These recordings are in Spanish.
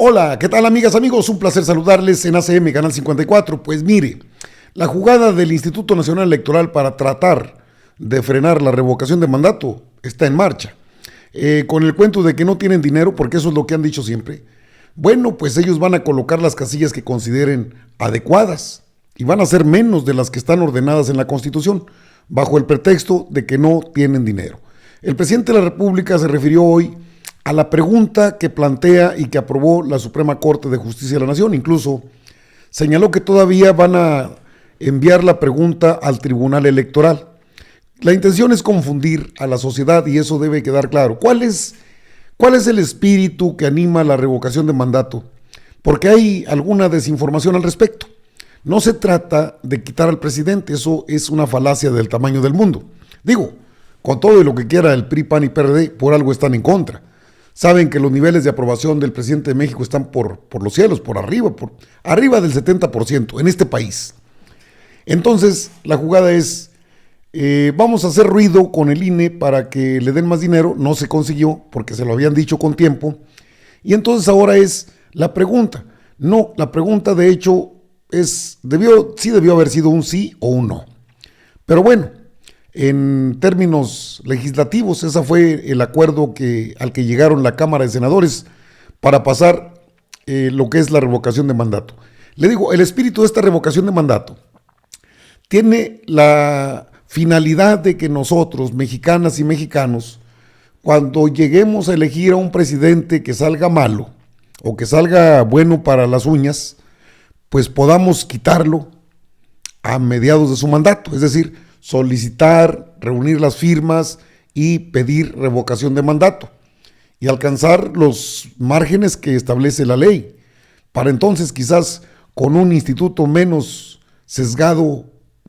Hola, ¿qué tal amigas, amigos? Un placer saludarles en ACM, Canal 54. Pues mire, la jugada del Instituto Nacional Electoral para tratar de frenar la revocación de mandato está en marcha. Con el cuento de que no tienen dinero, porque eso es lo que han dicho siempre. Bueno, pues ellos van a colocar las casillas que consideren adecuadas y van a ser menos de las que están ordenadas en la Constitución, bajo el pretexto de que no tienen dinero. El presidente de la República se refirió hoy a la pregunta que plantea y que aprobó la Suprema Corte de Justicia de la Nación. Incluso señaló que todavía van a enviar la pregunta al Tribunal Electoral. La intención es confundir a la sociedad y eso debe quedar claro. ¿Cuál es el espíritu que anima la revocación de mandato? Porque hay alguna desinformación al respecto. No se trata de quitar al presidente, eso es una falacia del tamaño del mundo. Digo, con todo y lo que quiera el PRI, PAN y PRD, por algo están en contra. Saben que los niveles de aprobación del presidente de México están por los cielos, por arriba del 70% en este país. Entonces, la jugada es, vamos a hacer ruido con el INE para que le den más dinero. No se consiguió porque se lo habían dicho con tiempo. Y entonces ahora es la pregunta. No, la pregunta de hecho debió haber sido un sí o un no. Pero bueno, en términos legislativos, ese fue el acuerdo al que llegaron la Cámara de Senadores para pasar lo que es la revocación de mandato. Le digo, el espíritu de esta revocación de mandato tiene la finalidad de que nosotros, mexicanas y mexicanos, cuando lleguemos a elegir a un presidente que salga malo o que salga bueno para las uñas, pues podamos quitarlo a mediados de su mandato, es decir, solicitar, reunir las firmas y pedir revocación de mandato y alcanzar los márgenes que establece la ley. Para entonces, quizás con un instituto menos sesgado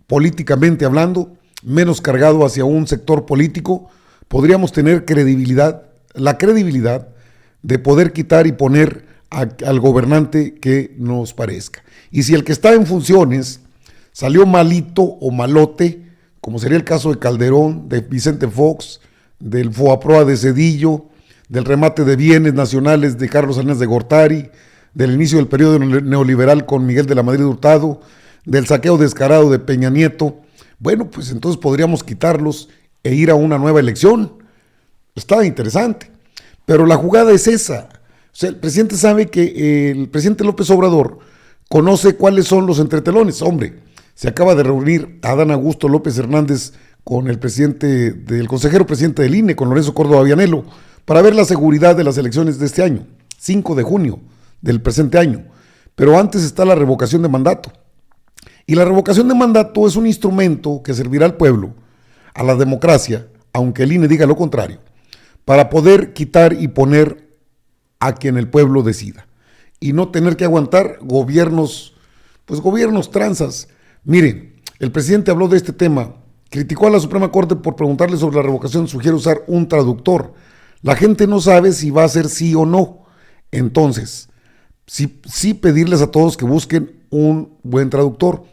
políticamente hablando, menos cargado hacia un sector político, podríamos tener la credibilidad de poder quitar y poner al gobernante que nos parezca. Y si el que está en funciones salió malito o malote, como sería el caso de Calderón, de Vicente Fox, del FOAPROA de Zedillo, del remate de bienes nacionales de Carlos Salinas de Gortari, del inicio del periodo neoliberal con Miguel de la Madrid Hurtado, del saqueo descarado de Peña Nieto, bueno, pues entonces podríamos quitarlos e ir a una nueva elección. Está interesante, pero la jugada es esa. O sea, el presidente sabe que el presidente López Obrador conoce cuáles son los entretelones. Hombre, se acaba de reunir Adán Augusto López Hernández con el consejero presidente del INE, con Lorenzo Córdoba Vianello, para ver la seguridad de las elecciones de este año, 5 de junio del presente año. Pero antes está la revocación de mandato. Y la revocación de mandato es un instrumento que servirá al pueblo, a la democracia, aunque el INE diga lo contrario, para poder quitar y poner a quien el pueblo decida. Y no tener que aguantar gobiernos tranzas. Mire, el presidente habló de este tema, criticó a la Suprema Corte por preguntarle sobre la revocación, sugiere usar un traductor. La gente no sabe si va a ser sí o no. Entonces, sí pedirles a todos que busquen un buen traductor,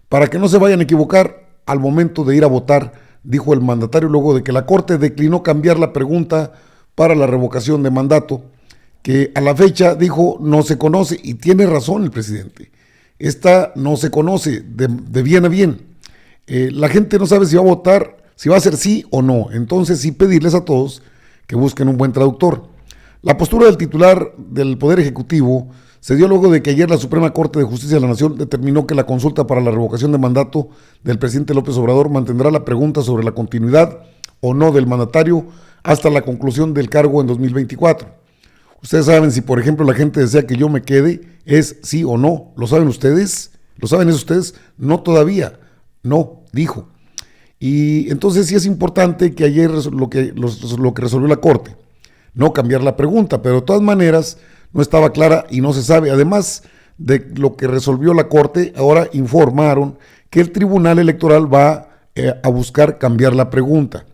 para que no se vayan a equivocar al momento de ir a votar, dijo el mandatario luego de que la Corte declinó cambiar la pregunta para la revocación de mandato, que a la fecha dijo no se conoce, y tiene razón el presidente. Esta no se conoce de bien a bien. La gente no sabe si va a votar, si va a ser sí o no. Entonces sí pedirles a todos que busquen un buen traductor. La postura del titular del Poder Ejecutivo se dio luego de que ayer la Suprema Corte de Justicia de la Nación determinó que la consulta para la revocación de mandato del presidente López Obrador mantendrá la pregunta sobre la continuidad o no del mandatario hasta la conclusión del cargo en 2024. Ustedes saben si, por ejemplo, la gente desea que yo me quede, es sí o no. ¿Lo saben ustedes? ¿Lo saben eso ustedes? No todavía. No, dijo. Y entonces sí es importante que ayer lo que resolvió la Corte, no cambiar la pregunta, pero de todas maneras no estaba clara y no se sabe. Además de lo que resolvió la Corte, ahora informaron que el Tribunal Electoral va a buscar cambiar la pregunta.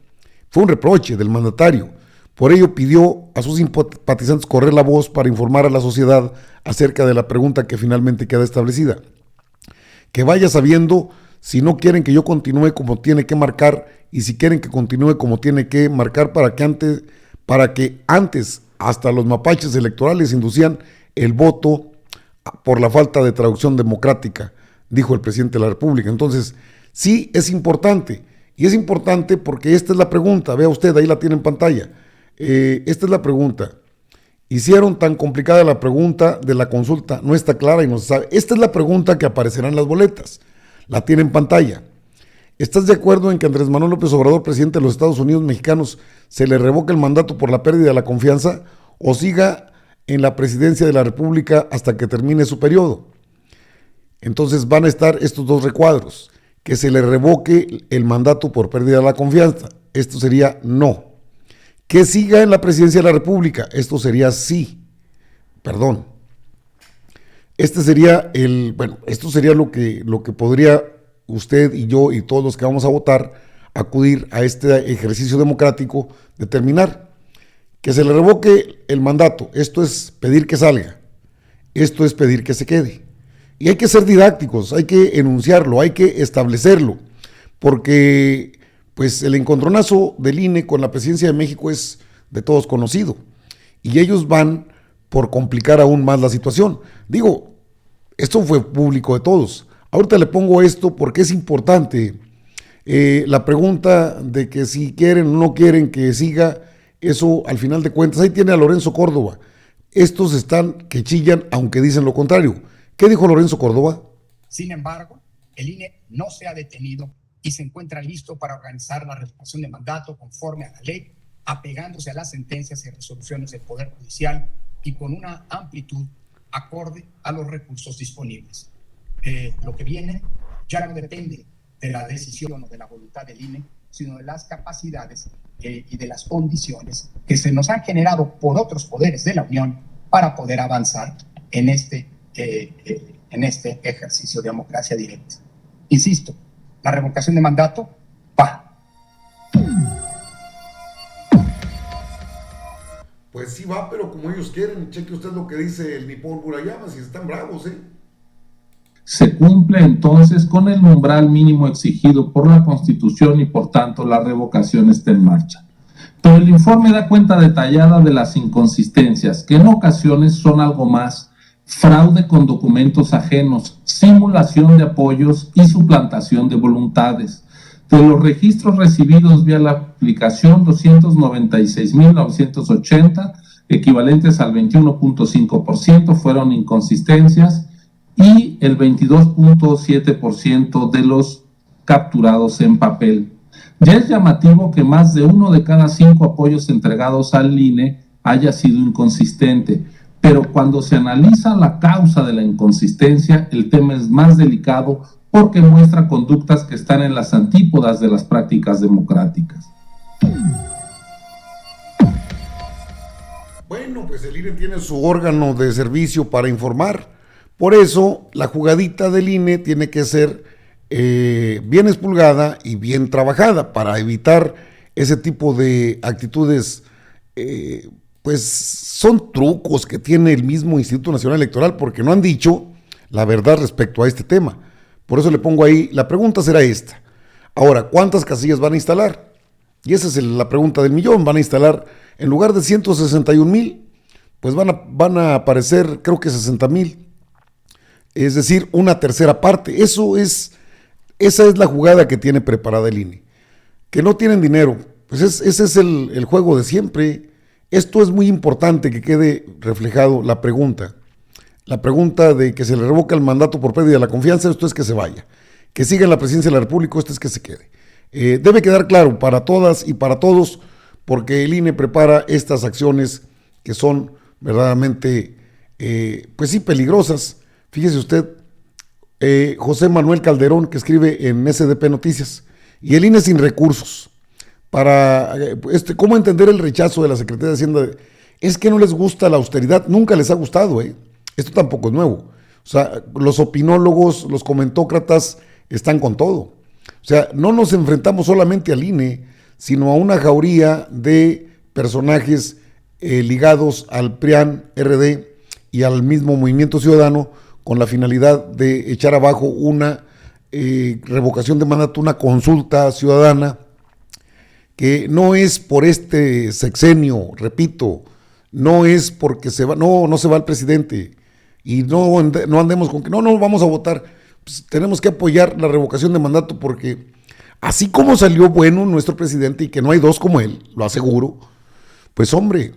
Fue un reproche del mandatario. Por ello pidió a sus simpatizantes correr la voz para informar a la sociedad acerca de la pregunta que finalmente queda establecida. Que vaya sabiendo si no quieren que yo continúe como tiene que marcar y si quieren que continúe como tiene que marcar para que antes hasta los mapaches electorales inducían el voto por la falta de traducción democrática, dijo el presidente de la República. Entonces, sí es importante, y es importante porque esta es la pregunta, vea usted, ahí la tiene en pantalla, esta es la pregunta. Hicieron tan complicada la pregunta de la consulta, no está clara y no se sabe. Esta es la pregunta que aparecerá en las boletas, la tiene en pantalla. ¿Estás de acuerdo en que Andrés Manuel López Obrador, presidente de los Estados Unidos mexicanos, se le revoque el mandato por la pérdida de la confianza o siga en la presidencia de la República hasta que termine su periodo? Entonces van a estar estos dos recuadros, que se le revoque el mandato por pérdida de la confianza. Esto sería no. Que siga en la presidencia de la República. Esto sería sí. Perdón. Esto sería lo que podría usted y yo y todos los que vamos a votar acudir a este ejercicio democrático, determinar que se le revoque el mandato. Esto es pedir que salga. Esto es pedir que se quede. Y hay que ser didácticos, hay que enunciarlo, hay que establecerlo, porque pues el encontronazo del INE con la presidencia de México es de todos conocido, y ellos van por complicar aún más la situación. Digo, esto fue público de todos. Ahorita le pongo esto porque es importante. La pregunta de que si quieren o no quieren que siga, eso al final de cuentas, ahí tiene a Lorenzo Córdoba. Estos están que chillan aunque dicen lo contrario. ¿Qué dijo Lorenzo Córdoba? Sin embargo, el INE no se ha detenido y se encuentra listo para organizar la revocación de mandato conforme a la ley, apegándose a las sentencias y resoluciones del Poder Judicial y con una amplitud acorde a los recursos disponibles. Lo que viene ya no depende de la decisión o de la voluntad del INE, sino de las capacidades y de las condiciones que se nos han generado por otros poderes de la Unión para poder avanzar en este ejercicio de democracia directa. Insisto, la revocación de mandato va. Pues sí va, pero como ellos quieren. Cheque usted lo que dice el Nippon Murayama, si están bravos, Se cumple entonces con el umbral mínimo exigido por la Constitución y por tanto la revocación está en marcha. Pero el informe da cuenta detallada de las inconsistencias, que en ocasiones son algo más: fraude con documentos ajenos, simulación de apoyos y suplantación de voluntades. De los registros recibidos vía la aplicación, 296.980, equivalentes al 21.5%, fueron inconsistencias, y el 22.7% de los capturados en papel. Ya es llamativo que más de 1 de cada 5 apoyos entregados al INE haya sido inconsistente, pero cuando se analiza la causa de la inconsistencia, el tema es más delicado porque muestra conductas que están en las antípodas de las prácticas democráticas. Bueno, pues el INE tiene su órgano de servicio para informar. Por eso, la jugadita del INE tiene que ser bien expulgada y bien trabajada para evitar ese tipo de actitudes. Pues son trucos que tiene el mismo Instituto Nacional Electoral porque no han dicho la verdad respecto a este tema. Por eso le pongo ahí, la pregunta será esta. Ahora, ¿cuántas casillas van a instalar? Y esa es la pregunta del millón. Van a instalar, en lugar de 161,000, pues van a aparecer, creo que 60,000. Es decir, una tercera parte. Esa es la jugada que tiene preparada el INE. Que no tienen dinero. Pues ese es el juego de siempre. Esto es muy importante que quede reflejado la pregunta. La pregunta de que se le revoca el mandato por pérdida de la confianza, esto es que se vaya. Que siga en la presidencia de la República, esto es que se quede. Debe quedar claro para todas y para todos, porque el INE prepara estas acciones que son verdaderamente, pues sí, peligrosas. Fíjese usted, José Manuel Calderón, que escribe en SDP Noticias, y el INE sin recursos. Para ¿cómo entender el rechazo de la Secretaría de Hacienda? Es que no les gusta la austeridad, nunca les ha gustado, Esto tampoco es nuevo. O sea, los opinólogos, los comentócratas están con todo. O sea, no nos enfrentamos solamente al INE, sino a una jauría de personajes ligados al PRIAN, RD y al mismo Movimiento Ciudadano, con la finalidad de echar abajo una revocación de mandato, una consulta ciudadana, que no es por este sexenio, repito, no es porque se va, no se va el presidente, y no andemos con que no vamos a votar. Pues tenemos que apoyar la revocación de mandato, porque así como salió bueno nuestro presidente, y que no hay dos como él, lo aseguro, pues hombre,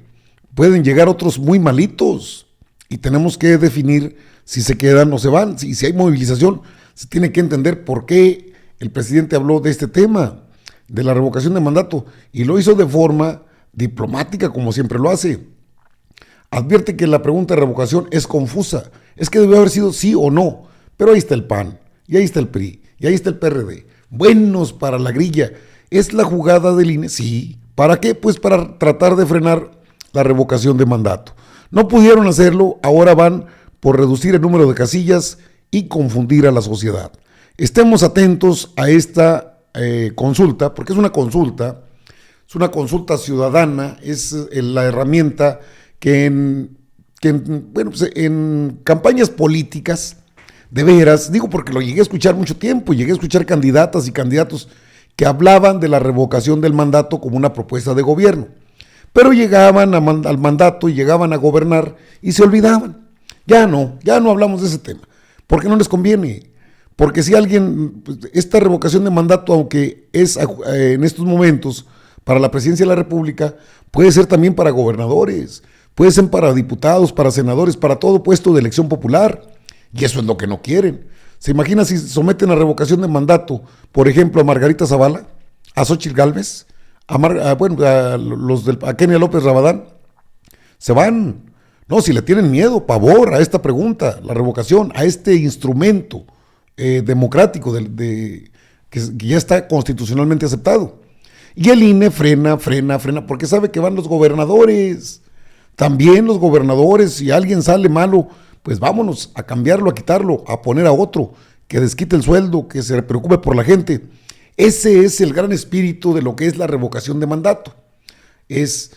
pueden llegar otros muy malitos, y tenemos que definir si se quedan o se van. Si hay movilización, se tiene que entender por qué el presidente habló de este tema, de la revocación de mandato, y lo hizo de forma diplomática, como siempre lo hace. Advierte que la pregunta de revocación es confusa, es que debe haber sido sí o no, pero ahí está el PAN, y ahí está el PRI, y ahí está el PRD, buenos para la grilla. ¿Es la jugada del INE? Sí. ¿Para qué? Pues para tratar de frenar la revocación de mandato. No pudieron hacerlo, ahora van por reducir el número de casillas y confundir a la sociedad. Estemos atentos a esta consulta, porque es una consulta ciudadana, es la herramienta que en campañas políticas, de veras, digo porque lo llegué a escuchar mucho tiempo, llegué a escuchar candidatas y candidatos que hablaban de la revocación del mandato como una propuesta de gobierno, pero llegaban al mandato y llegaban a gobernar y se olvidaban. Ya no hablamos de ese tema, porque no les conviene. Porque si alguien, esta revocación de mandato, aunque es en estos momentos para la presidencia de la República, puede ser también para gobernadores, puede ser para diputados, para senadores, para todo puesto de elección popular, y eso es lo que no quieren. ¿Se imagina si someten a revocación de mandato, por ejemplo, a Margarita Zavala, a Xóchitl Gálvez, a Kenia López Rabadán? Se van. No, si le tienen miedo, pavor a esta pregunta, la revocación, a este instrumento democrático que ya está constitucionalmente aceptado. Y el INE frena, porque sabe que van los gobernadores. También los gobernadores, si alguien sale malo, pues vámonos a cambiarlo, a quitarlo, a poner a otro, que desquite el sueldo, que se preocupe por la gente. Ese es el gran espíritu de lo que es la revocación de mandato.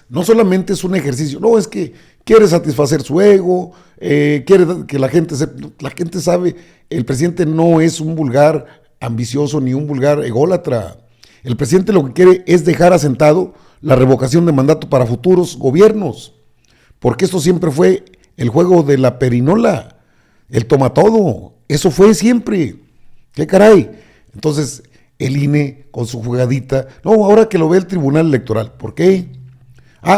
No solamente es un ejercicio, no, es que quiere satisfacer su ego, quiere que la gente sabe, el presidente no es un vulgar ambicioso ni un vulgar ególatra. El presidente lo que quiere es dejar asentado la revocación de mandato para futuros gobiernos, porque esto siempre fue el juego de la perinola, el toma todo, eso fue siempre. ¿Qué caray? Entonces, el INE con su jugadita, no, ahora que lo ve el Tribunal Electoral, ¿por qué?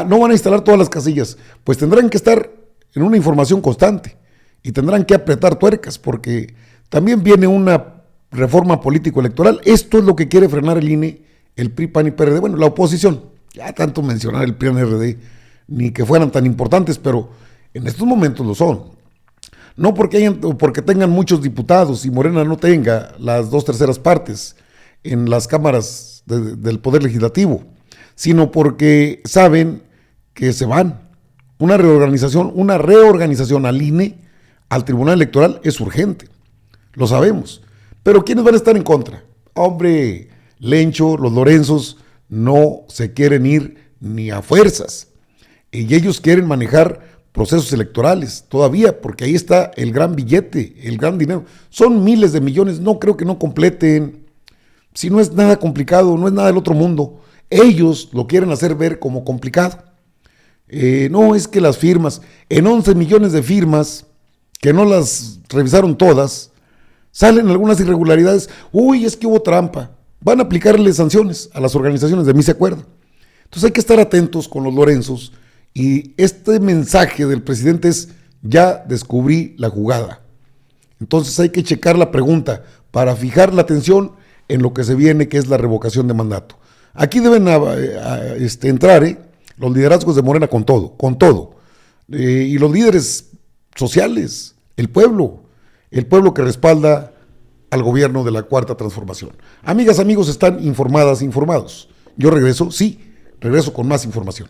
No van a instalar todas las casillas, pues tendrán que estar en una información constante y tendrán que apretar tuercas, porque también viene una reforma político-electoral. Esto es lo que quiere frenar el INE, el PRI, PAN y PRD, bueno, la oposición, ya tanto mencionar el PRI y el PRD, ni que fueran tan importantes, pero en estos momentos lo son. No porque tengan muchos diputados y Morena no tenga las 2/3 partes en las cámaras del Poder Legislativo, sino porque saben que se van. Una reorganización al INE, al Tribunal Electoral, es urgente, lo sabemos. Pero ¿quiénes van a estar en contra? Hombre, Lencho, los Lorenzos, no se quieren ir ni a fuerzas. Y ellos quieren manejar procesos electorales todavía, porque ahí está el gran billete, el gran dinero. Son miles de millones, no creo que no completen. Si no es nada complicado, no es nada del otro mundo. Ellos lo quieren hacer ver como complicado. No, es que las firmas, en 11 millones de firmas, que no las revisaron todas, salen algunas irregularidades. Uy, es que hubo trampa. Van a aplicarle sanciones a las organizaciones, de mí se acuerda. Entonces hay que estar atentos con los Lorenzos, y este mensaje del presidente es: ya descubrí la jugada. Entonces hay que checar la pregunta para fijar la atención en lo que se viene, que es la revocación de mandato. Aquí deben entrar los liderazgos de Morena con todo. Y los líderes sociales, el pueblo que respalda al gobierno de la Cuarta Transformación. Amigas, amigos, están informados. Yo regreso con más información.